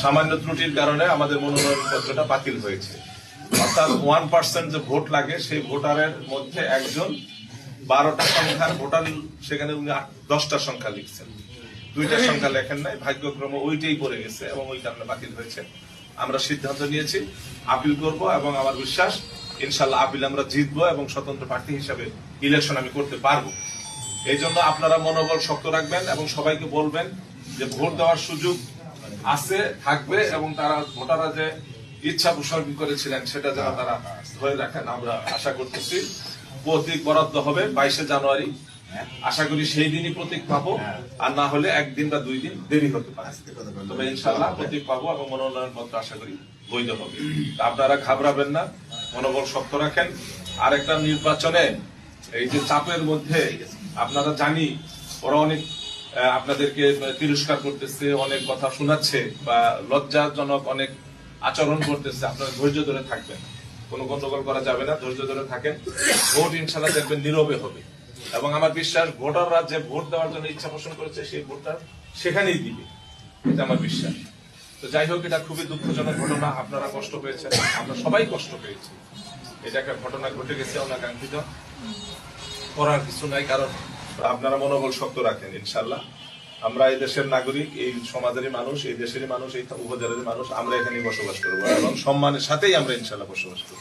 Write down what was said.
সামান্য ত্রুটির কারণে আমাদের মনোনয়ন পত্রটা বাতিল হয়েছে। অর্থাৎ 1% যে ভোট লাগে সেই ভোটারের মধ্যে একজন 12টা সংখ্যার ভোটার, সেখানে উনি 10টা সংখ্যা লিখছেন, 2টা সংখ্যা লেখেন নাই, ভাগ্যক্রমে ওইটাই পড়ে গেছে এবং ওই কারণে বাতিল হয়েছে। আমরা সিদ্ধান্ত নিয়েছি আপিল করব এবং আমার বিশ্বাস ইনশাল্লাহ আপিল আমরা জিতবো এবং স্বতন্ত্র প্রার্থী হিসাবে ইলেকশন আমি করতে পারবো। এই জন্য আপনারা মনোবল শক্ত রাখবেন এবং সবাইকে বলবেন যে ভোট দেওয়ার সুযোগ আছে, থাকবে এবং তারা ভোটাররা যে ইচ্ছা পোষণ করেছিলেন সেটা যেন তারা ধরে রাখেন। আমরা আশা করতেছি প্রতীক বরাদ্দ হবে 22শে জানুয়ারি। আশা করি সেই দিনই প্রতীক পাবো, আর না হলে 1 দিন বা 2 দিন দেরি হতে পারে, তবে ইনশাআল্লাহ প্রতীক পাবো এবং মনোনয়ন পত্র আশা করি বৈধ হবে। আপনারা ঘাবড়াবেন না, মনোবল শক্ত রাখেন। আর একটা নির্বাচনে এই যে চাপের মধ্যে আপনারা জানি ওরা অনেক আপনাদেরকে তিরস্কার করতেছে, অনেক কথা শোনাচ্ছে বা লজ্জাজনক অনেক আচরণ করতেছে। আপনারা ধৈর্য ধরে থাকবেন, কোনো গন্ডগোল করা যাবে না, ধৈর্য ধরে থাকেন। ভোট ইনশাআল্লাহ দেখবেন নীরবে হবে এবং আমার বিশ্বাস ভোটাররা যে ভোট দেওয়ার জন্য ইচ্ছা পোষণ করেছে সেই ভোটটা সেখানেই দিবে, এটা আমার বিশ্বাস। তো যাই হোক, এটা খুবই দুঃখজনক ঘটনা। আপনারা কষ্ট পেয়েছেন, আমরা সবাই কষ্ট পেয়েছি। এটা একটা ঘটনা ঘটে গেছে অনাকাঙ্ক্ষিত, করার কিছু নাই। কারণ আপনারা মনোবল শক্ত রাখেন, ইনশাল্লাহ আমরা এই দেশের নাগরিক, এই সমাজেরই মানুষ, এই দেশেরই মানুষ, এই উপজেলারই মানুষ। আমরা এখানে বসবাস করবো এবং সম্মানের সাথেই আমরা ইনশাল্লাহ বসবাস করবো।